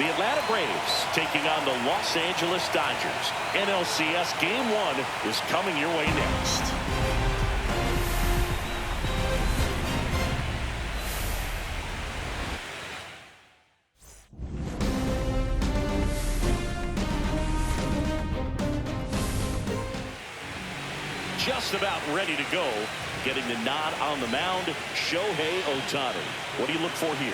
The Atlanta Braves taking on the Los Angeles Dodgers. NLCS Game 1 is coming your way next. Just about ready to go. Getting the nod on the mound, Shohei Ohtani. What do you look for here?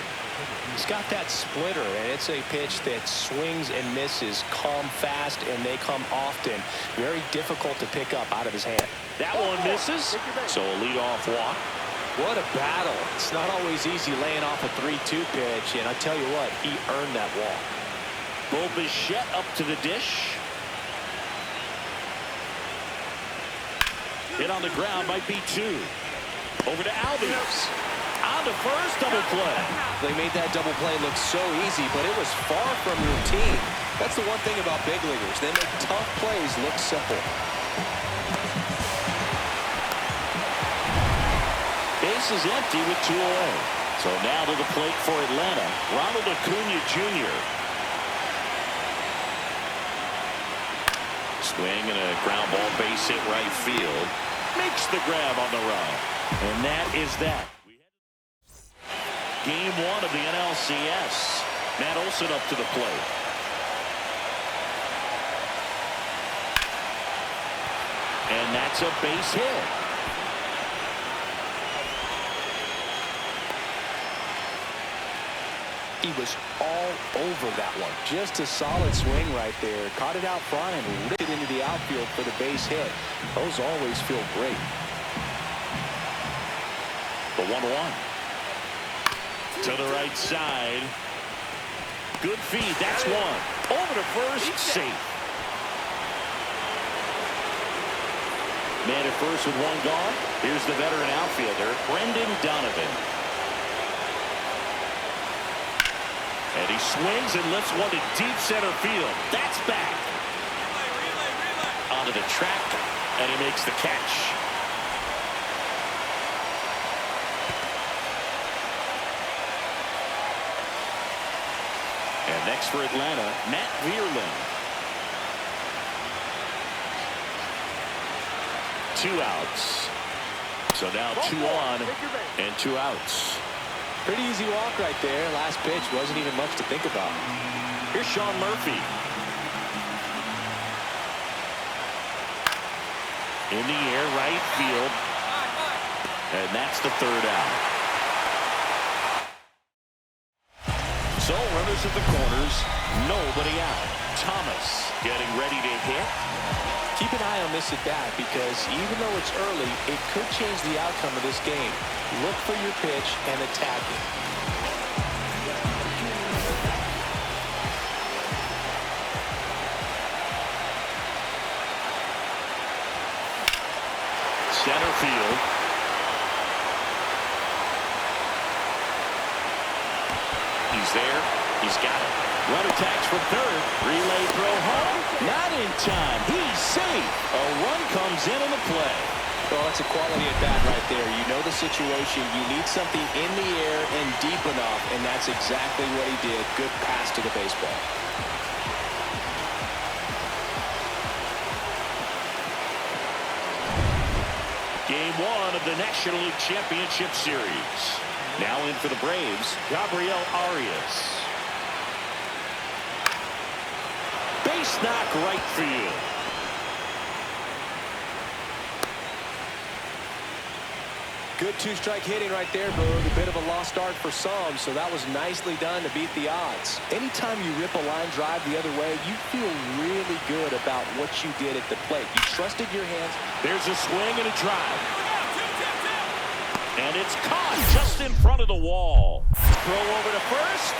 He's got that splitter, and it's a pitch that swings and misses, come fast, and they come often. Very difficult to pick up out of his hand. That one misses, so a leadoff walk. What a battle. It's not always easy laying off a 3-2 pitch, and I tell you what, he earned that walk. Bichette up to the dish. Hit on the ground, might be 2. Over to Albies. On to first, double play. They made that double play look so easy, but it was far from routine. That's the one thing about big leaguers. They make tough plays look simple. Base is empty with 2 away. So now to the plate for Atlanta, Ronald Acuna Jr. Swing and a ground ball, base hit right field. Makes the grab on the run. And that is that. Game 1 of the NLCS. Matt Olson up to the plate. And that's a base hit. He was all over that one. Just a solid swing right there. Caught it out front and ripped it into the outfield for the base hit. Those always feel great. The 1-1. To the right side. Good feed. That's one. Over to first. Safe. Man at first with 1 gone. Here's the veteran outfielder, Brendan Donovan. And he swings and lifts one to deep center field. That's back. Onto the track, and he makes the catch. And next for Atlanta, Matt Vierling. 2 outs. So now 2 on and 2 outs. Pretty easy walk right there. Last pitch wasn't even much to think about. Here's Sean Murphy. In the air, right field. And that's the 3rd out. So runners at the corners, nobody out. Thomas getting ready to hit. Keep an eye on this at bat because even though it's early, it could change the outcome of this game. Look for your pitch and attack it. Center field. He's there. He's got it. Run attacks from 3rd. Relay throw home. Not in time. He's safe. A run comes in on the play. Well, that's a quality at bat right there. You know the situation. You need something in the air and deep enough, and that's exactly what he did. Good pass to the baseball. Game 1 of the National League Championship Series. Now in for the Braves, Gabriel Arias. Base knock right field. Good 2-strike hitting right there, Berg. A bit of a lost start for some, so that was nicely done to beat the odds. Anytime you rip a line drive the other way, you feel really good about what you did at the plate. You trusted your hands. There's a swing and a drive. And it's caught just in front of the wall. Throw over to first.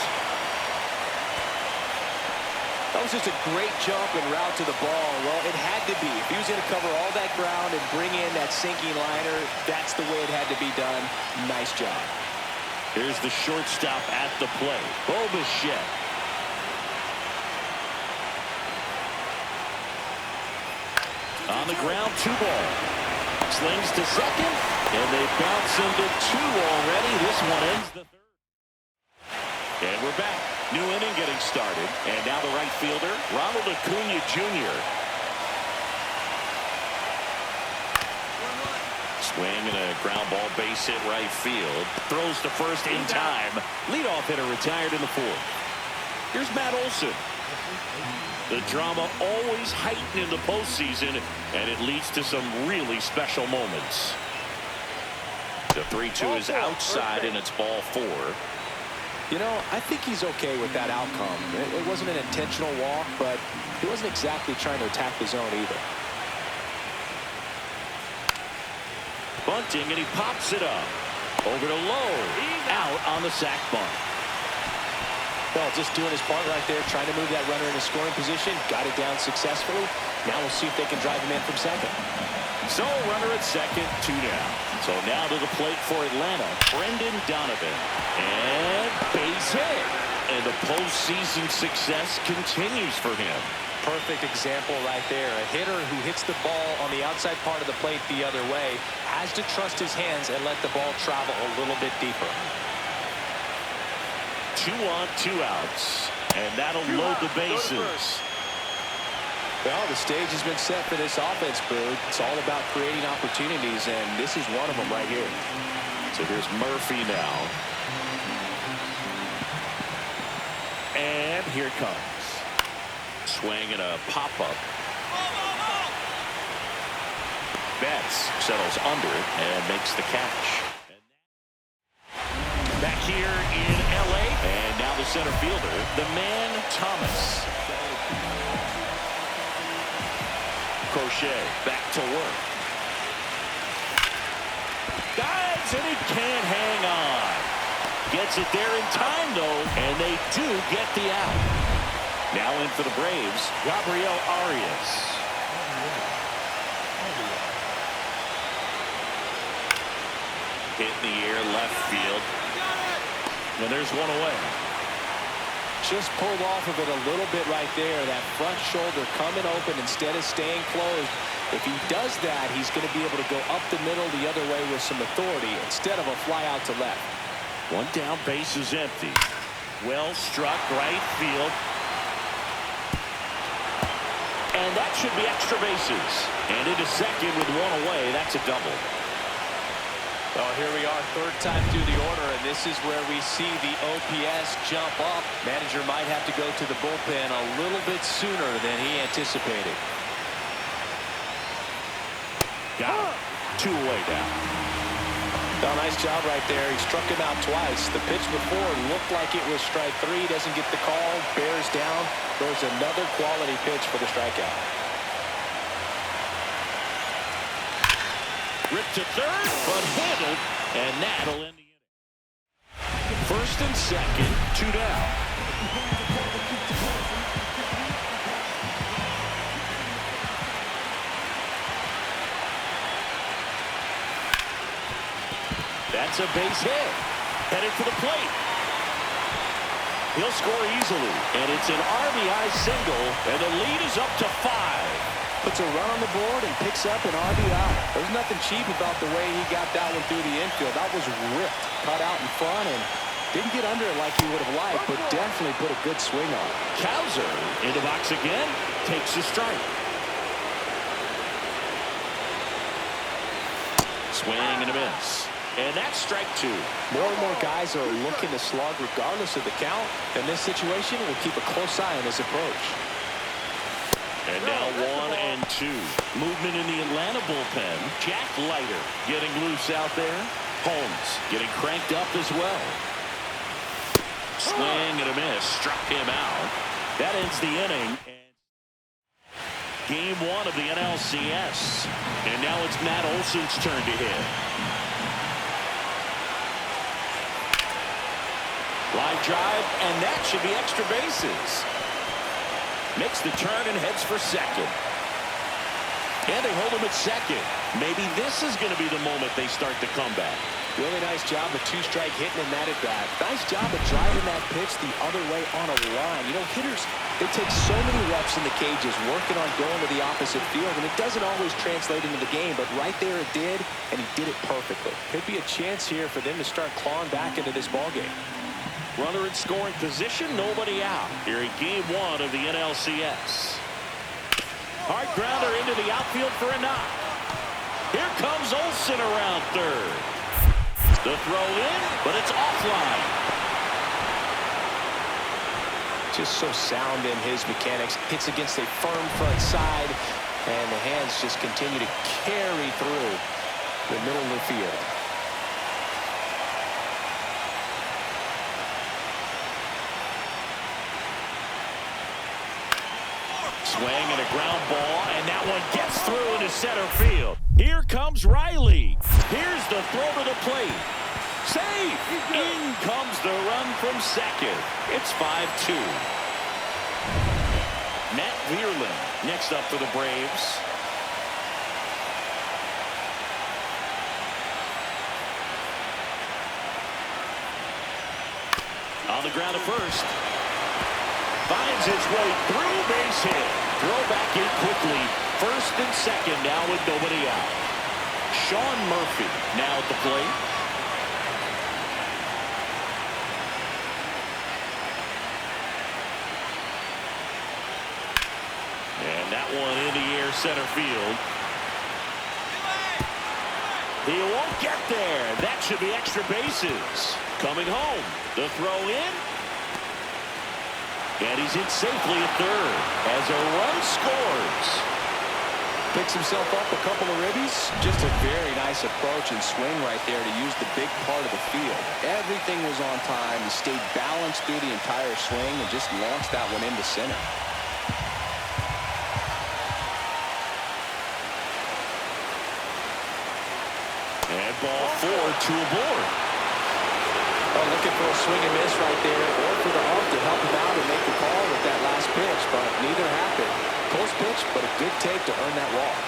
That was just a great jump and route to the ball. Well, it had to be. If he was going to cover all that ground and bring in that sinking liner, that's the way it had to be done. Nice job. Here's the shortstop at the plate, Bichette. On the ground, 2 ball. Slings to second, and they bounce into 2 already. This one ends the 3rd. And we're back. New inning getting started. And now the right fielder, Ronald Acuna Jr. Swing and a ground ball base hit right field. Throws to first in time. Leadoff hitter retired in the fourth. Here's Matt Olson. The drama always heightened in the postseason, and it leads to some really special moments. The 3-2 is outside, and it's ball 4. You know, I think he's okay with that outcome. It wasn't an intentional walk, but he wasn't exactly trying to attack the zone either. Bunting, and he pops it up. Over to Lowe. Out on the sac bunt. Well, just doing his part right there, trying to move that runner in a scoring position. Got it down successfully. Now we'll see if they can drive him in from second. So, runner at second, 2 down. So now to the plate for Atlanta, Brendan Donovan. And base hit. And the postseason success continues for him. Perfect example right there. A hitter who hits the ball on the outside part of the plate the other way has to trust his hands and let the ball travel a little bit deeper. 2 on, 2 outs. And that'll load the bases. Well, the stage has been set for this offense, Boog. It's all about creating opportunities, and this is one of them right here. So here's Murphy now. And here it comes. Swing and a pop-up. Betts settles under it and makes the catch. Back here in L.A. And now the center fielder, the man Thomas. Crochet back to work. Dives and he can't hang on. Gets it there in time, though, and they do get the out. Now in for the Braves, Gabriel Arias. Hit in the air, left field. And there's one away. Just pulled off of it a little bit right there. That front shoulder coming open instead of staying closed. If he does that, he's going to be able to go up the middle the other way with some authority instead of a fly out to left. One down, base is empty. Well struck, right field. And that should be extra bases. And into second with one away. That's a double. Well, here we are, third time through the order, and this is where we see the OPS jump up. Manager might have to go to the bullpen a little bit sooner than he anticipated. Got it. 2 away down. Well, nice job right there. He struck him out twice. The pitch before looked like it was strike 3. Doesn't get the call. Bears down. There's another quality pitch for the strikeout. Ripped to third, but handled, and that'll end the inning. First and second, 2 down. That's a base hit. Headed for the plate. He'll score easily, and it's an RBI single, and the lead is up to 5. Puts a run on the board and picks up an RBI. There's nothing cheap about the way he got that one through the infield. That was ripped, cut out in front, and didn't get under it like he would have liked, but definitely put a good swing on it. Cowser in the box again, takes a strike. Swing and a miss. And that's strike 2. More and more guys are looking to slug regardless of the count. In this situation, we'll keep a close eye on his approach. And now 1 and 2. Movement in the Atlanta bullpen. Jack Leiter getting loose out there. Holmes getting cranked up as well. Swing and a miss. Struck him out. That ends the inning. Game 1 of the NLCS. And now it's Matt Olson's turn to hit. Line drive, and that should be extra bases. Makes the turn and heads for second. And they hold him at second. Maybe this is going to be the moment they start the comeback. Really nice job of 2-strike hitting him that at bat. Nice job of driving that pitch the other way on a line. You know, hitters, they take so many reps in the cages working on going to the opposite field, and it doesn't always translate into the game, but right there it did, and he did it perfectly. Could be a chance here for them to start clawing back into this ballgame. Runner in scoring position, nobody out. Here in game one of the NLCS. Hard grounder into the outfield for a knock. Here comes Olsen around third. The throw in, but it's offline. Just so sound in his mechanics. Hits against a firm front side, and the hands just continue to carry through the middle of the field. Swing and a ground ball, and that one gets through into center field. Here comes Riley. Here's the throw to the plate. Safe! In comes the run from second. It's 5-2. Matt Vierlin next up for the Braves. On the ground at first. Finds its way through, base hit. Throw back in quickly. First and second now with nobody out. Sean Murphy now at the plate. And that one in the air center field. He won't get there. That should be extra bases. Coming home. The throw in. And he's in safely at third as a run scores. Picks himself up a couple of ribbies. Just a very nice approach and swing right there to use the big part of the field. Everything was on time. He stayed balanced through the entire swing and just launched that one into center. And ball 4, 2 aboard. Oh, looking for a swing and miss right there, or for the ump to help him out and make the call with that last pitch, but neither happened. Close pitch, but a good take to earn that walk.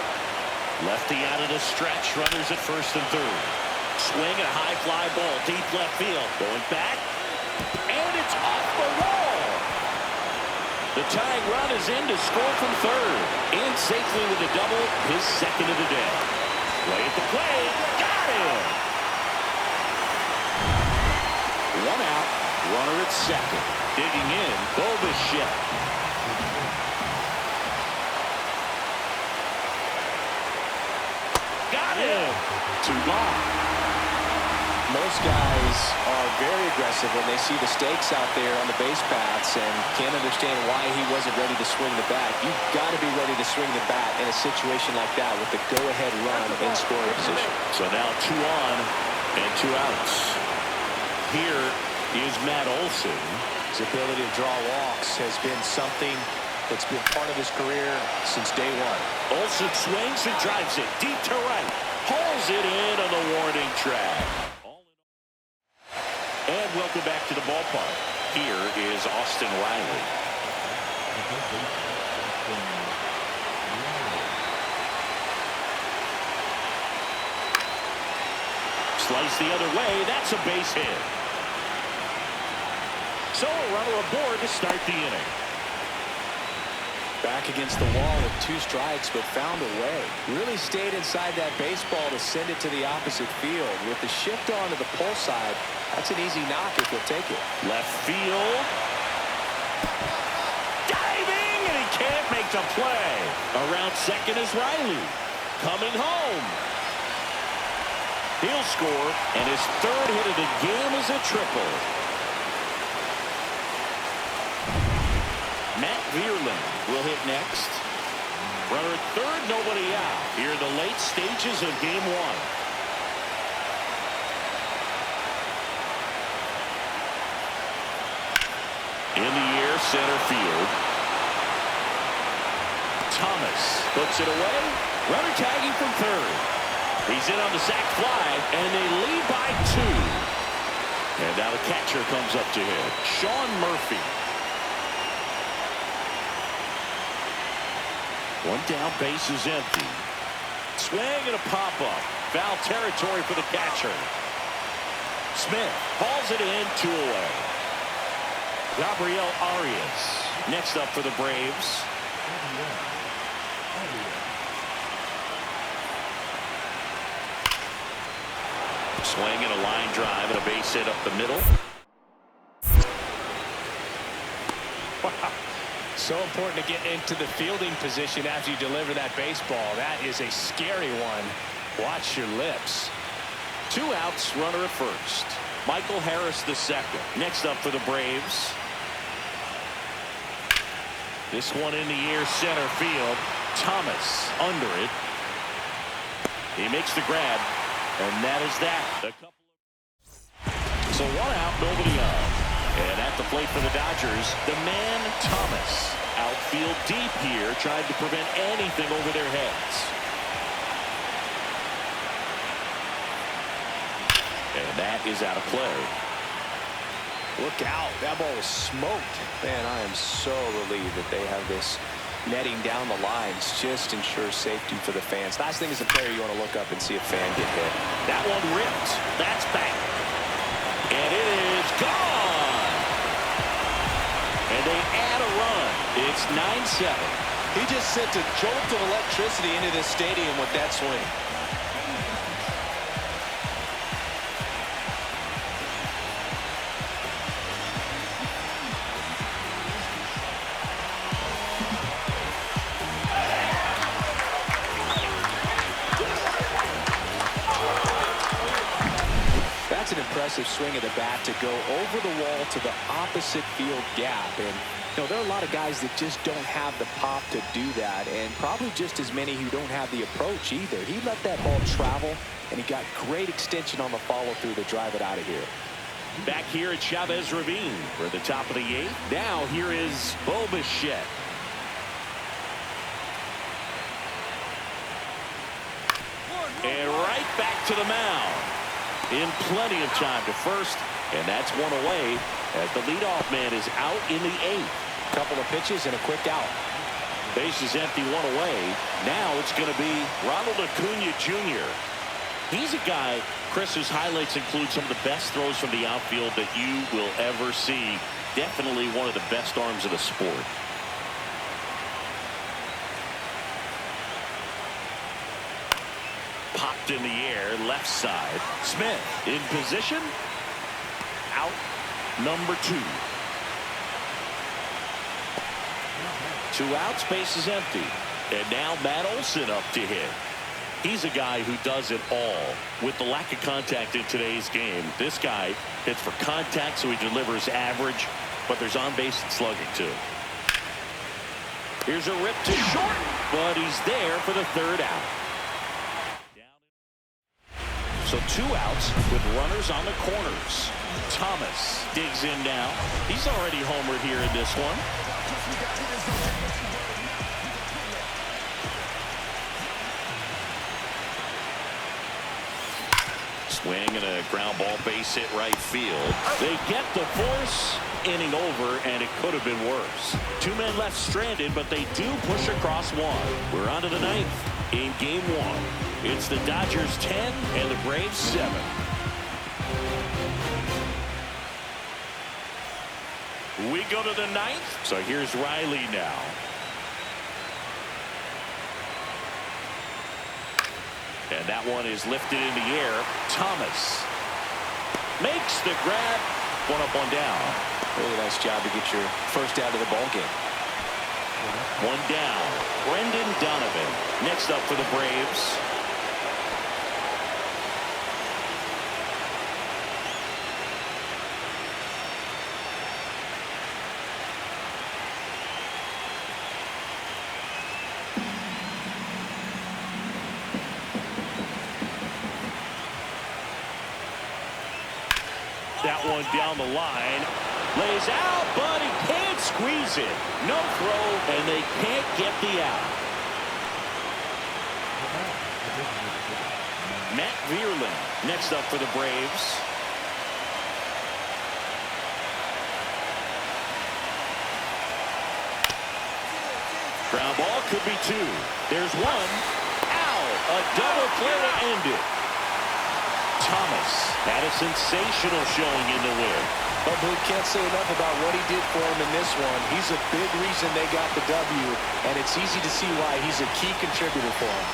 Lefty out of the stretch, runners at first and third. Swing and a high fly ball, deep left field. Going back, and it's off the wall. The tying run is in to score from third. In safely with a double, his second of the day. Play at the plate, got him. One out, runner at second. Digging in, Bobichet. Got him. 2 gone. Most guys are very aggressive when they see the stakes out there on the base paths and can't understand why he wasn't ready to swing the bat. You've got to be ready to swing the bat in a situation like that with the go-ahead run in scoring position. So now 2 on and 2 outs. Here is Matt Olsen. His ability to draw walks has been something that's been part of his career since day one. Olsen swings and drives it deep to right. Hauls it in on the warning track. And welcome back to the ballpark. Here is Austin Riley. Slice the other way. That's a base hit. So a runner aboard to start the inning. Back against the wall with 2 strikes, but found a way. Really stayed inside that baseball to send it to the opposite field. With the shift on to the pull side, that's an easy knock if he'll take it. Left field. Diving, and he can't make the play. Around second is Riley. Coming home. He'll score, and his 3rd hit of the game is a triple. Matt Vierlin will hit next. Runner at third, nobody out. Here are the late stages of game 1. In the air, center field. Thomas puts it away. Runner tagging from third. He's in on the sac fly, and they lead by 2. And now the catcher comes up to him. Sean Murphy. 1 down, base is empty. Swing and a pop-up. Foul territory for the catcher. Smith hauls it in, 2 away. Gabriel Arias next up for the Braves. Swing and a line drive and a base hit up the middle. Wow. So important to get into the fielding position as you deliver that baseball. That is a scary one. Watch your lips. 2 outs, runner at first. Michael Harris the second. Next up for the Braves. This one in the air, center field. Thomas under it. He makes the grab, and that is that. So 1 out, nobody on. And at the plate for the Dodgers, the man Thomas. Outfield deep here, trying to prevent anything over their heads. And that is out of play. Look out. That ball was smoked. Man, I am so relieved that they have this netting down the lines. Just ensures safety for the fans. Last thing as a player, you want to look up and see a fan get hit. That one ripped. That's back. And it is gone. And they add a run. It's 9-7. He just sent a jolt of electricity into this stadium with that swing. That's an impressive swing of the bat to go over the wall to the opposite field gap. And you know, there are a lot of guys that just don't have the pop to do that, and probably just as many who don't have the approach either. He let that ball travel, and he got great extension on the follow-through to drive it out of here. Back here at Chavez Ravine for the top of the 8th. Now here is Bo Bichette. And right back to the mound. In plenty of time to first, and that's 1 away as the leadoff man is out in the 8th. Couple of pitches and a quick out. Base is empty, 1 away. Now it's going to be Ronald Acuna Jr. He's a guy, Chris, whose highlights include some of the best throws from the outfield that you will ever see. Definitely one of the best arms of the sport. Popped in the air, left side. Smith in position. Out number 2. 2 outs, base is empty. And now Matt Olson up to hit. He's a guy who does it all. With the lack of contact in today's game, this guy hits for contact, so he delivers average, but there's on-base and slugging too. Here's a rip to short, but he's there for the 3rd out. So 2 outs with runners on the corners. Thomas digs in now. He's already homered here in this one. Swing and a ground ball, base hit right field. They get the force. Inning over, and it could have been worse. 2 men left stranded, but they do push across 1. We're on to the 9th in game 1. It's the Dodgers 10 and the Braves 7. We go to the 9th. So here's Riley now. And that one is lifted in the air. Thomas makes the grab. 1 up, 1 down. Really nice job to get your first out of the ball game. 1 down. Brendan Donovan next up for the Braves. That one down the line. Lays out, but he can't squeeze it. No throw, and they can't get the out. Matt Vierlin next up for the Braves. Ground ball could be 2. There's 1. Ow! A double play to end it. Thomas had a sensational showing in the win. But Blue can't say enough about what he did for him in this one. He's a big reason they got the W, and it's easy to see why he's a key contributor for him.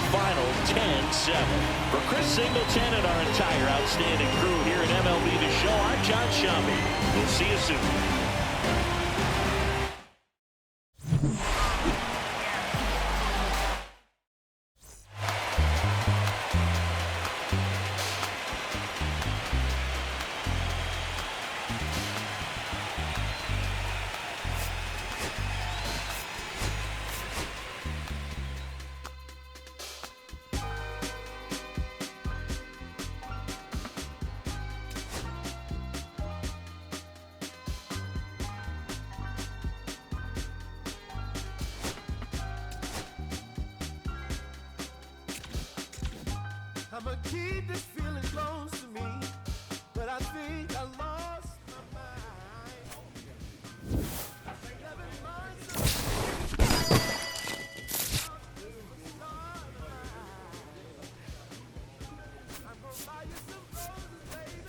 your final 10-7. For Chris Singleton and our entire outstanding crew here at MLB The Show, I'm John Shambi. We'll see you soon. I'ma keep this feeling close to me, but I think I lost my mind. I'm gonna buy you some roses, baby.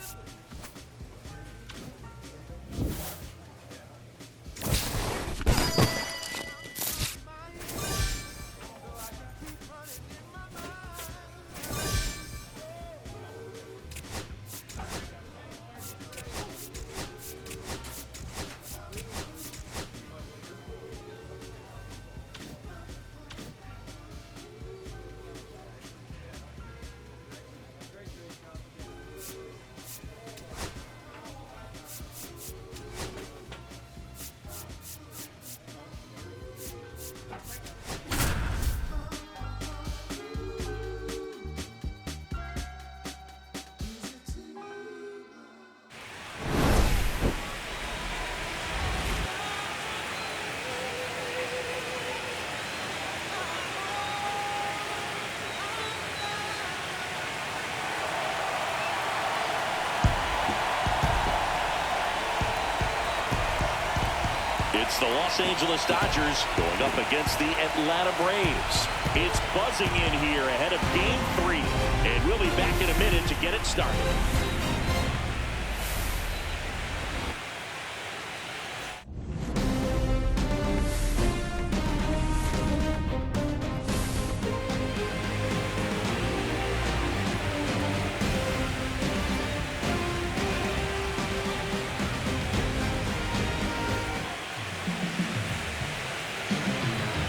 It's the Los Angeles Dodgers going up against the Atlanta Braves. It's buzzing in here ahead of Game 3, and we'll be back in a minute to get it started.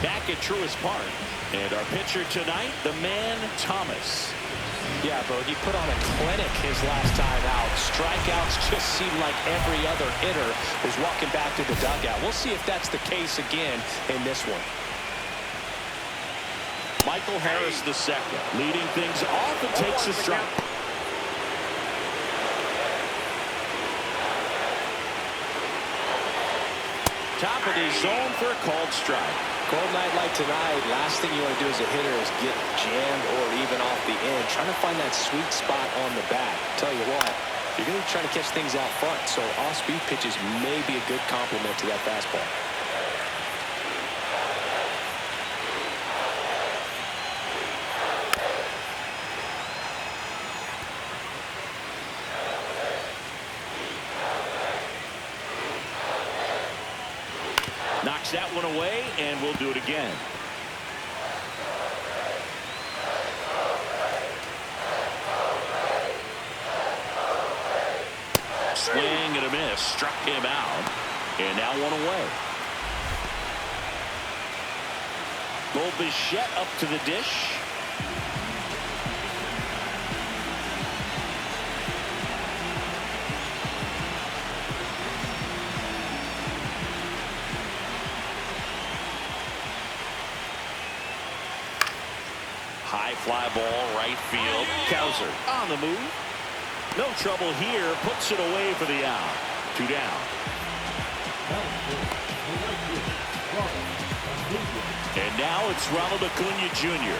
Back at Truist Park, and our pitcher tonight, the man Thomas. Yeah, bro, he put on a clinic his last time out. Strikeouts just seemed like every other hitter was walking back to the dugout. We'll see if that's the case again in this one. Michael Harris II leading things off and takes a strike. Top of the zone for a called strike. Cold night like tonight, last thing you want to do as a hitter is get jammed or even off the end. Trying to find that sweet spot on the bat. Tell you what, you're going to be trying to catch things out front, so off-speed pitches may be a good complement to that fastball. Knocks that one away, and we'll do it again. Swing and a miss. Struck him out. And now one away. Bichette up to the dish. High fly ball, right field. Kowser on the move. No trouble here. Puts it away for the out. 2 down. And now it's Ronald Acuna Jr.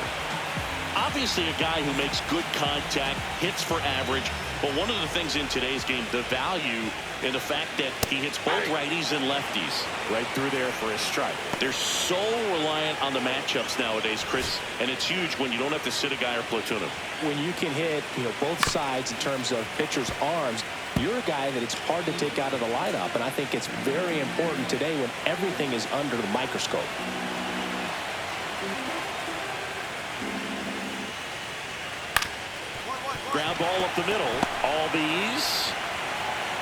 Obviously a guy who makes good contact, hits for average. But one of the things in today's game, the value in the fact that he hits both righties and lefties right through there for a strike. They're so reliant on the matchups nowadays, Chris, and it's huge when you don't have to sit a guy or platoon him. When you can hit, both sides in terms of pitchers' arms, you're a guy that it's hard to take out of the lineup, and I think it's very important today when everything is under the microscope. Ground ball up the middle. All these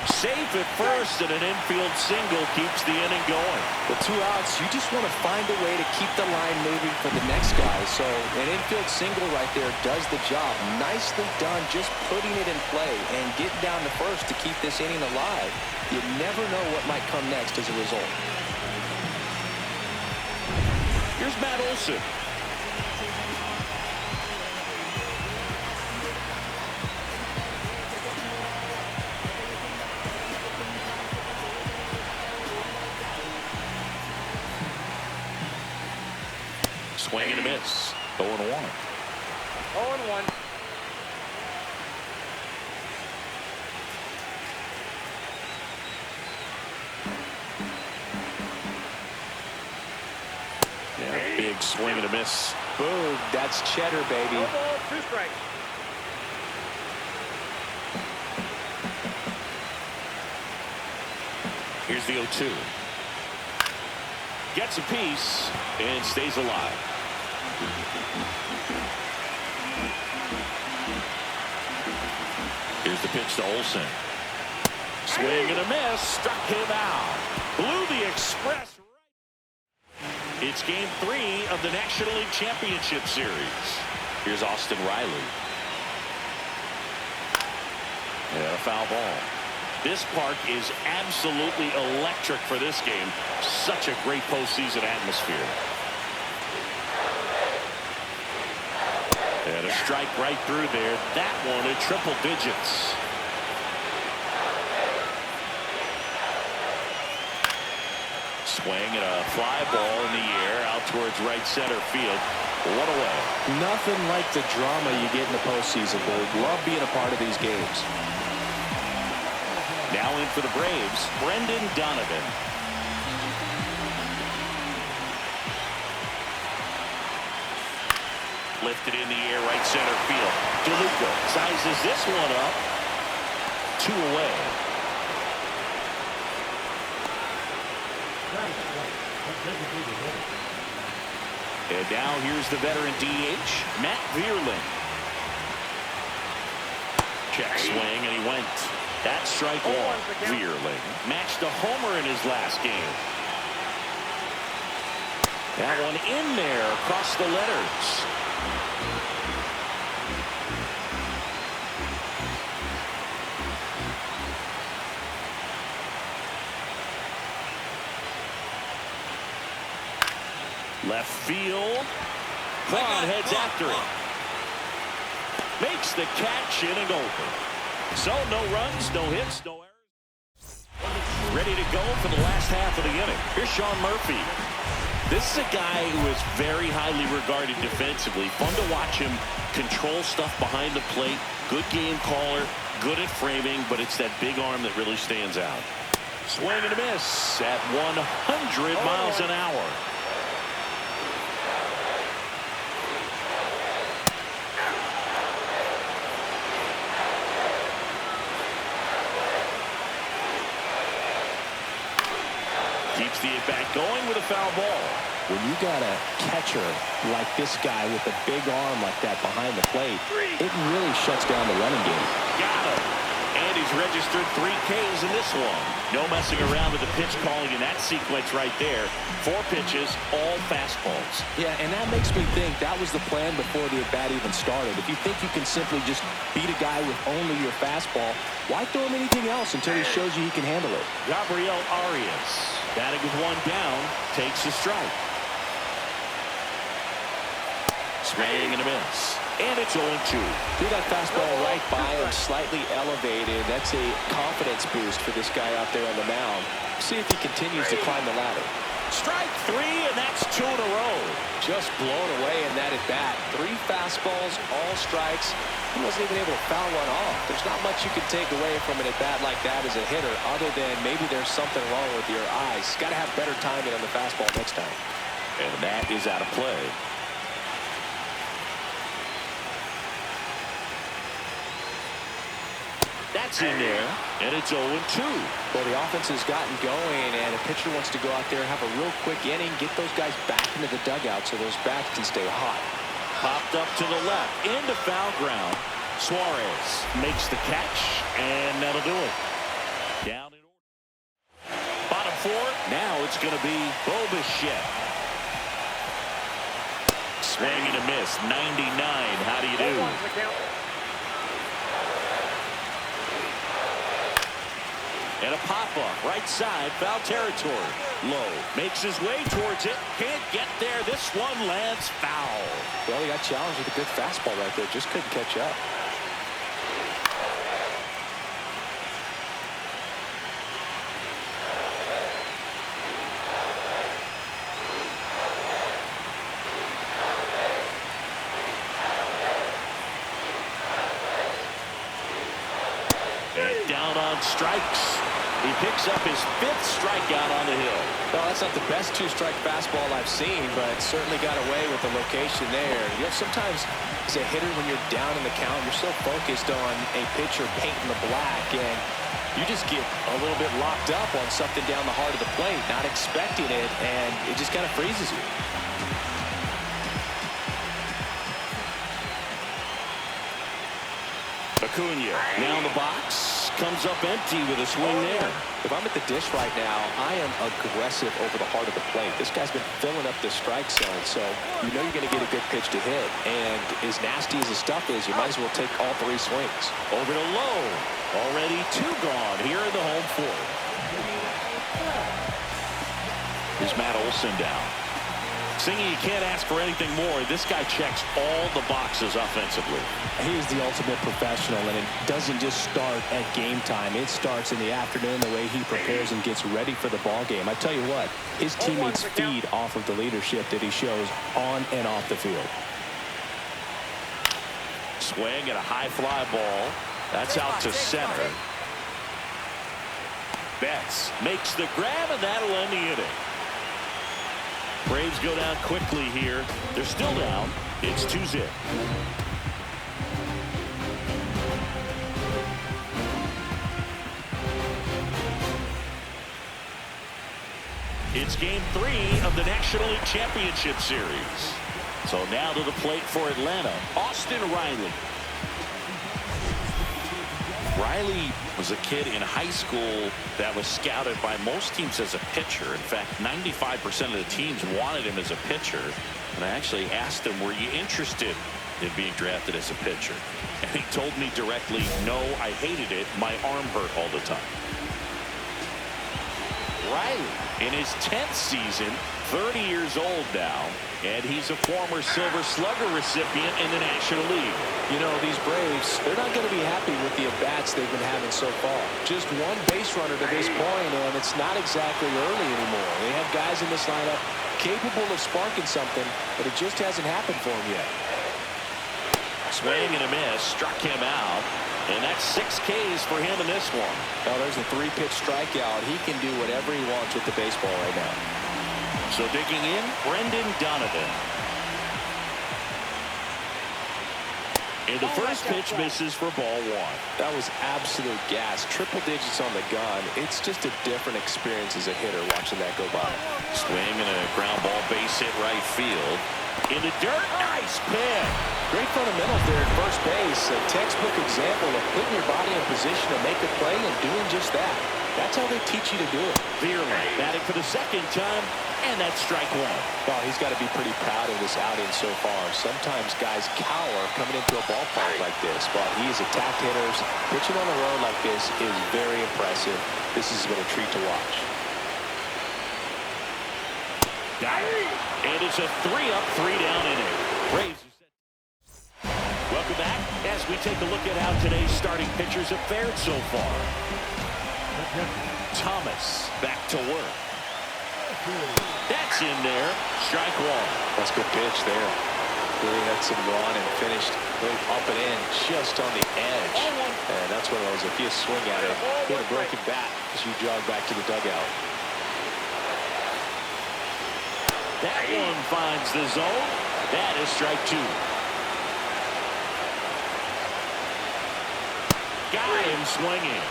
safe at first, and an infield single keeps the inning going. With 2 outs, you just want to find a way to keep the line moving for the next guy. So an infield single right there does the job. Nicely done, just putting it in play and getting down to first to keep this inning alive. You never know what might come next as a result. Here's Matt Olson. Swing and a miss. 0-1. 0-1. Yeah, big swing and a miss. Boom, that's cheddar, baby. 1 ball, 2 strikes. Here's the 0-2. Gets a piece and stays alive. Here's the pitch to Olson. Swing and a miss. Struck him out. Blew the express. It's game 3 of the National League Championship Series. Here's Austin Riley. And a foul ball. This park is absolutely electric for this game. Such a great postseason atmosphere. And a strike right through there. That one in triple digits. Swing and a fly ball in the air out towards right center field. One away. Nothing like the drama you get in the postseason, Bird. Love being a part of these games. Now in for the Braves, Brendan Donovan. Lifted in the air, right center field. DeLuca sizes this one up. 2 away. And now here's the veteran DH, Matt Vierling. Check swing, and he went. That's strike 1. Vierling matched a homer in his last game. That one in there across the letters. Left field. Klingon heads after it. Makes the catch, inning over. So no runs, no hits, no errors. Ready to go for the last half of the inning. Here's Sean Murphy. This is a guy who is very highly regarded defensively. Fun to watch him control stuff behind the plate. Good game caller, good at framing, but it's that big arm that really stands out. Swing and a miss at 100 miles an hour. Keeps the at-bat going with a foul ball. When you got a catcher like this guy with a big arm like that behind the plate, it really shuts down the running game. Got him. And he's registered 3 Ks in this one. No messing around with the pitch calling in that sequence right there. 4 pitches, all fastballs. Yeah, and that makes me think that was the plan before the at-bat even started. If you think you can simply just beat a guy with only your fastball, why throw him anything else until he shows you he can handle it? Gabriel Arias, batting with 1 down, takes a strike. Swing and a miss. And it's 0-2. Threw that fastball right by him, slightly elevated. That's a confidence boost for this guy out there on the mound. See if he continues to climb the ladder. Strike 3, and that's 2 in a row. Just blown away in that at-bat. 3 fastballs, all strikes. He wasn't even able to foul one off. There's not much you can take away from an at-bat like that as a hitter, other than maybe there's something wrong with your eyes. Got to have better timing on the fastball next time. And that is out of play. That's in there, and it's 0-2. Well, the offense has gotten going, and a pitcher wants to go out there, have a real quick inning, get those guys back into the dugout so those bats can stay hot. Popped up to the left, into foul ground. Suarez makes the catch, and that'll do it. Down in order. Bottom four. Now it's going to be Bobichette. Swing and a miss. 99. How do you do? And a pop-up. Right side. Foul territory. Low. Makes his way towards it. Can't get there. This one lands foul. Well, he got challenged with a good fastball right there. Just couldn't catch up. And down on strikes. He picks up his 5th strikeout on the hill. Well, that's not the best two-strike fastball I've seen, but certainly got away with the location there. You know, sometimes as a hitter, when you're down in the count, you're so focused on a pitcher painting the black, and you just get a little bit locked up on something down the heart of the plate, not expecting it, and it just kind of freezes you. Acuna now in the box. Comes up empty with a swing there. If I'm at the dish right now, I am aggressive over the heart of the plate. This guy's been filling up the strike zone, so you know you're going to get a good pitch to hit. And as nasty as the stuff is, you might as well take all 3 swings. Over to Low. Already 2 gone here in the home 4th. Here's Matt Olson down. Singy, you can't ask for anything more. This guy checks all the boxes offensively. He's the ultimate professional, and it doesn't just start at game time. It starts in the afternoon, the way he prepares and gets ready for the ball game. I tell you what, his teammates feed off of the leadership that he shows on and off the field. Swing and a high fly ball. That's out to center. Betts makes the grab, and that'll end the inning. Braves go down quickly here. They're still down. It's 2-0. It's game 3 of the National League Championship Series. So now to the plate for Atlanta, Austin Riley. Riley was a kid in high school that was scouted by most teams as a pitcher. In fact, 95% of the teams wanted him as a pitcher. And I actually asked him, were you interested in being drafted as a pitcher? And he told me directly, no, I hated it. My arm hurt all the time. Riley, in his 10th season, 30 years old now, and he's a former Silver Slugger recipient in the National League. You know, these Braves, they're not going to be happy with the at-bats they've been having so far. Just 1 base runner to this point, and it's not exactly early anymore. They have guys in this lineup capable of sparking something, but it just hasn't happened for them yet. Swing and a miss, struck him out, and that's 6 Ks for him in this one. Now there's a 3-pitch strikeout. He can do whatever he wants with the baseball right now. So digging in, Brendan Donovan. And the first pitch misses for ball 1. That was absolute gas. Triple digits on the gun. It's just a different experience as a hitter watching that go by. Swing and a ground ball, base hit right field. In the dirt, nice pick. Great fundamentals there at first base. A textbook example of putting your body in position to make a play and doing just that. That's how they teach you to do it. Veerman batting for the 2nd time, and that's strike 1. Well, he's got to be pretty proud of this outing so far. Sometimes guys cower coming into a ballpark like this, but he's attacked hitters. Pitching on the road like this is very impressive. This has been a treat to watch. Got it. And it's a 3-up, 3-down inning. Braves. Welcome back as we take a look at how today's starting pitchers have fared so far. Thomas back to work. That's in there. Strike 1. That's a good pitch there. Really had some run and finished really up and in just on the edge. And that's one of those, if you swing at it, get a broken bat as you jog back to the dugout. That one finds the zone. That is strike 2. Got him swinging.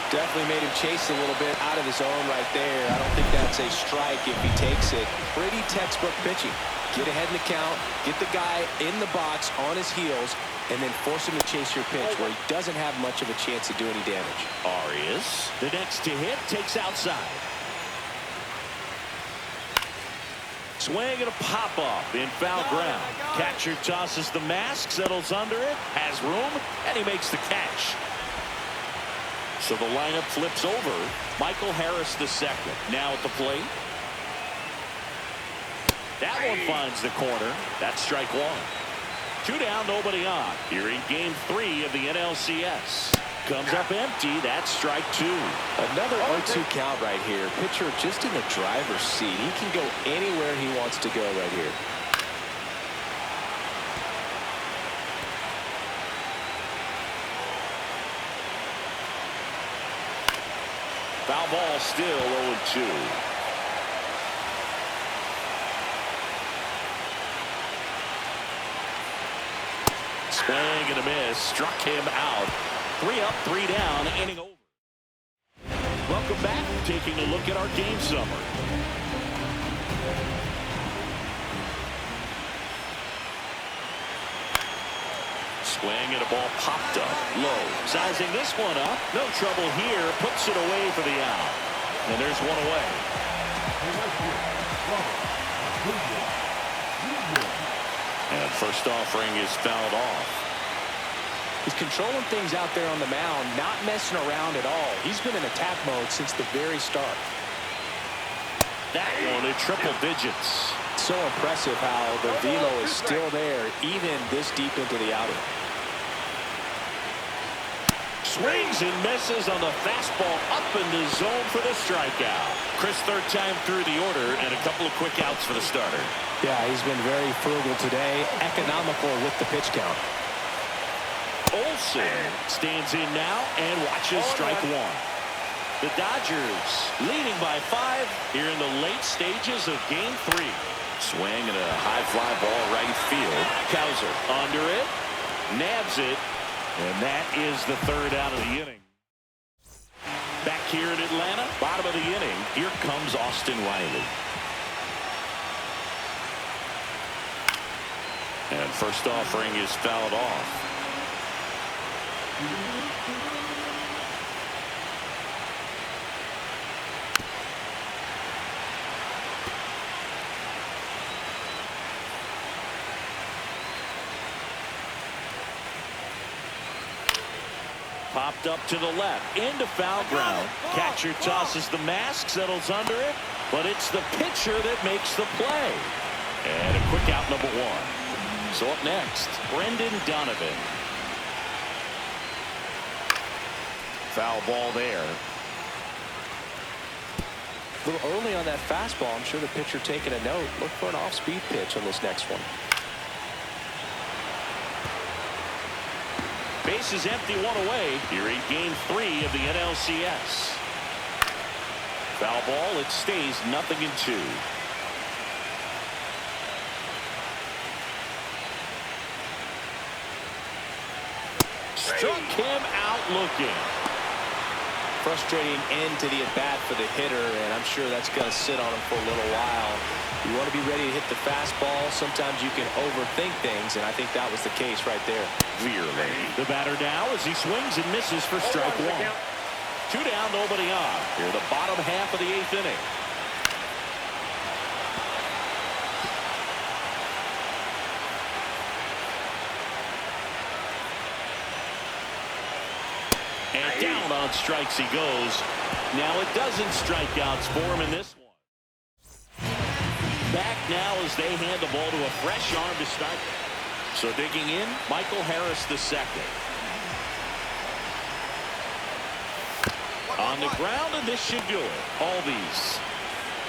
Definitely made him chase a little bit out of his zone right there. I don't think that's a strike if he takes it. Pretty textbook pitching. Get ahead in the count, get the guy in the box on his heels, and then force him to chase your pitch where he doesn't have much of a chance to do any damage. Arias, the next to hit, takes outside. Swing and a pop-up in foul ground. Catcher tosses the mask, settles under it, has room, and he makes the catch. So the lineup flips over. Michael Harris the second. Now at the plate. That one finds the corner. That's strike one. 2 down, nobody on. Here in game 3 of the NLCS. Comes up empty. That's strike 2. Another 0-2 count right here. Pitcher just in the driver's seat. He can go anywhere he wants to go right here. Foul ball, still 0-2. Swing and a miss. Struck him out. 3 up, 3 down, inning over. Welcome back. Taking a look at our game summary. Swing and a ball popped up low. Sizing this one up. No trouble here. Puts it away for the out. And there's one away. And first offering is fouled off. He's controlling things out there on the mound, not messing around at all. He's been in attack mode since the very start. That one in triple digits. So impressive how the velo is still there, even this deep into the outing. Swings and misses on the fastball up in the zone for the strikeout. Chris, third time through the order and a couple of quick outs for the starter. Yeah, he's been very frugal today, economical with the pitch count. Olsen stands in now and watches strike one. The Dodgers leading by 5 here in the late stages of game 3. Swing and a high fly ball right field. Cowser under it, nabs it, and that is the third out of the inning. Back here in Atlanta, bottom of the inning, here comes Austin Riley. And first offering is fouled off. Popped up to the left, into foul ground. Catcher tosses the mask, settles under it, but it's the pitcher that makes the play. And a quick out, number 1. So up next, Brendan Donovan. Foul ball there. A little early on that fastball. I'm sure the pitcher taking a note. Look for an off-speed pitch on this next one. Base is empty, 1 away. Here in game 3 of the NLCS. Foul ball, it stays 0-2. Struck him out looking. Frustrating end to the at-bat for the hitter, and I'm sure that's going to sit on him for a little while. You want to be ready to hit the fastball. Sometimes you can overthink things, and I think that was the case right there. Veerley, the batter now as he swings and misses for strike 1. 2 down, nobody on. Here the bottom half of the 8th inning. And down on strikes he goes. Now it doesn't strikeouts for him in this one. Back now as they hand the ball to a fresh arm to start. So digging in, Michael Harris the second. On the ground, and this should do it. All these.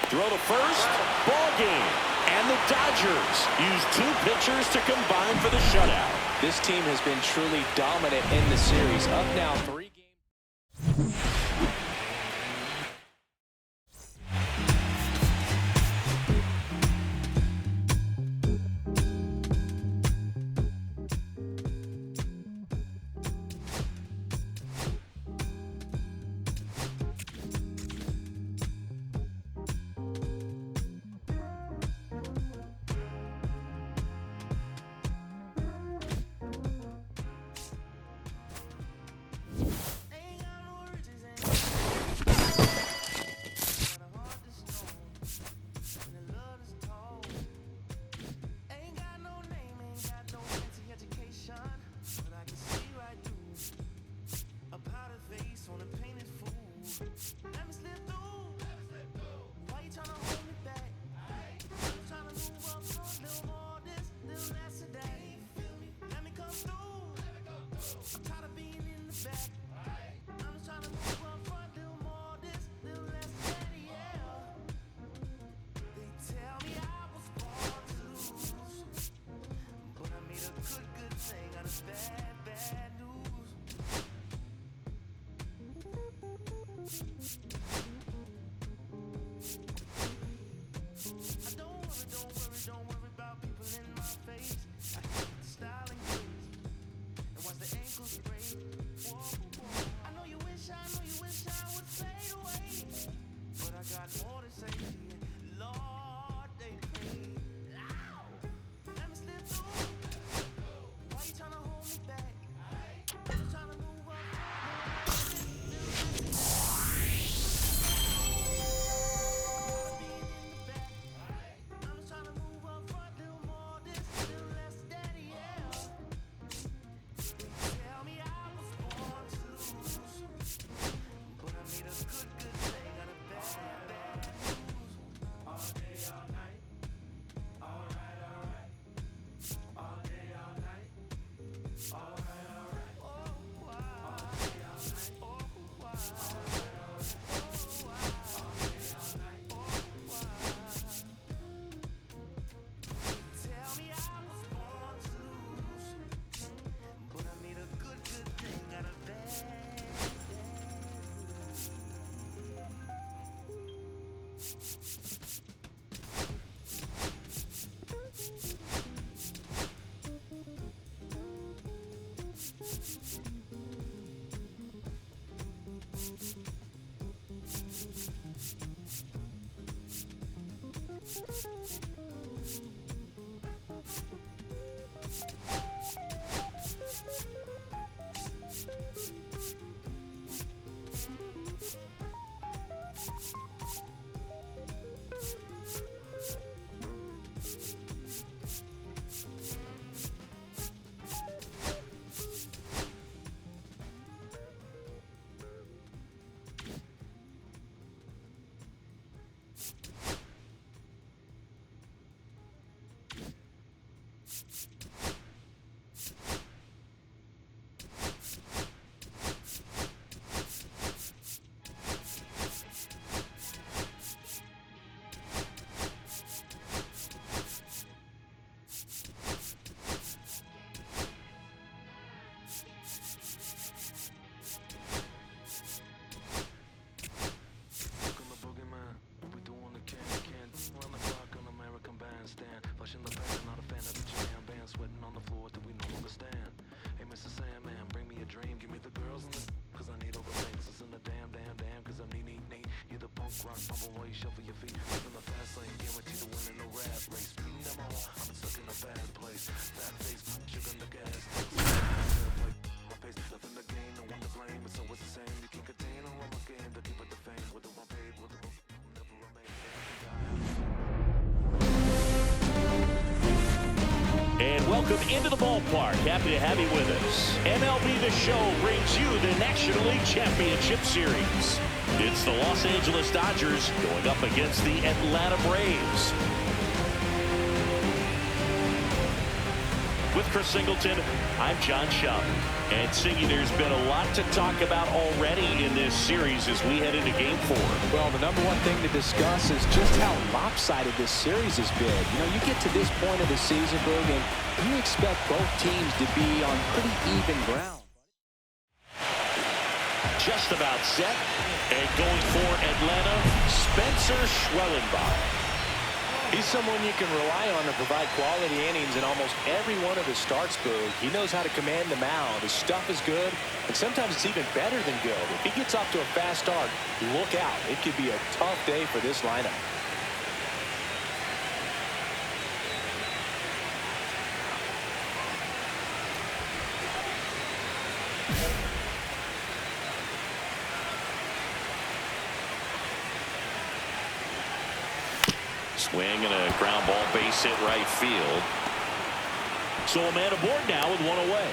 Throw to first, ball game. And the Dodgers use 2 pitchers to combine for the shutout. This team has been truly dominant in the series. Up now 3 games. And welcome into the ballpark. Happy to have you with us. MLB The Show brings you the National League Championship Series. It's the Los Angeles Dodgers going up against the Atlanta Braves. With Chris Singleton, I'm ty&shy. And Singy, there's been a lot to talk about already in this series as we head into Game 4. Well, the number one thing to discuss is just how lopsided this series has been. You know, you get to this point of the season, Boog, and you expect both teams to be on pretty even ground. Just about set. And going for Atlanta, Spencer Schwellenbach. He's someone you can rely on to provide quality innings in almost every one of his starts, Boog. He knows how to command the mound. His stuff is good, and sometimes it's even better than good. If he gets off to a fast start, look out. It could be a tough day for this lineup. Swing and a ground ball base hit right field. So a man aboard now with one away.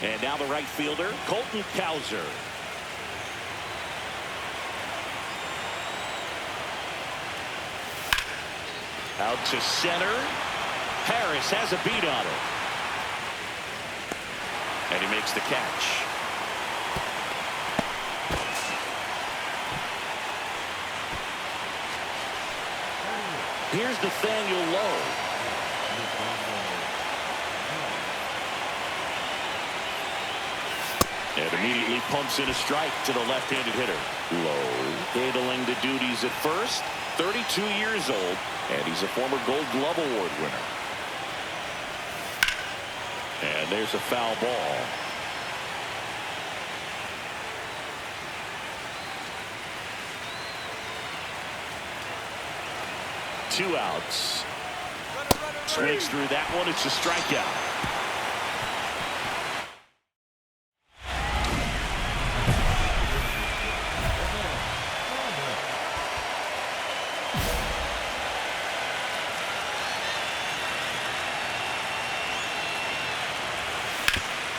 And now the right fielder, Colton Cowser. Out to center. Harris has a beat on it. And he makes the catch. Here's Nathaniel Lowe. And immediately pumps in a strike to the left-handed hitter. Lowe handling the duties at first. 32 years old, and he's a former Gold Glove Award winner. And there's a foul ball. Two outs. Swings through that one. It's a strikeout.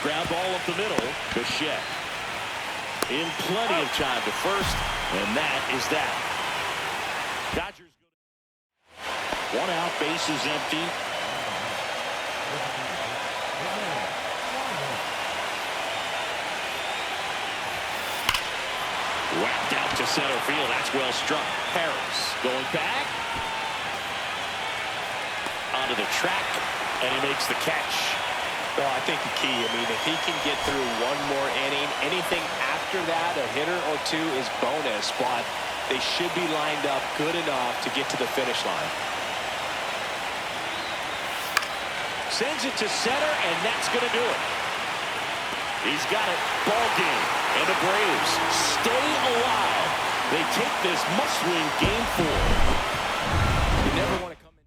Ground ball up the middle. Bichette. In plenty of time to first, and that is that. Dodgers. One out, base is empty. Whacked out to center field. That's well struck. Harris going back. Onto the track, and he makes the catch. Well, I think the key, if he can get through one more inning, anything after that, a hitter or two is bonus, but they should be lined up good enough to get to the finish line. Sends it to center, and that's going to do it. He's got it. Ball game. And the Braves stay alive. They take this must-win Game 4. You never want to come in.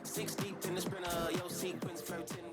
Six deep in the sprinter, yo sequence flirting.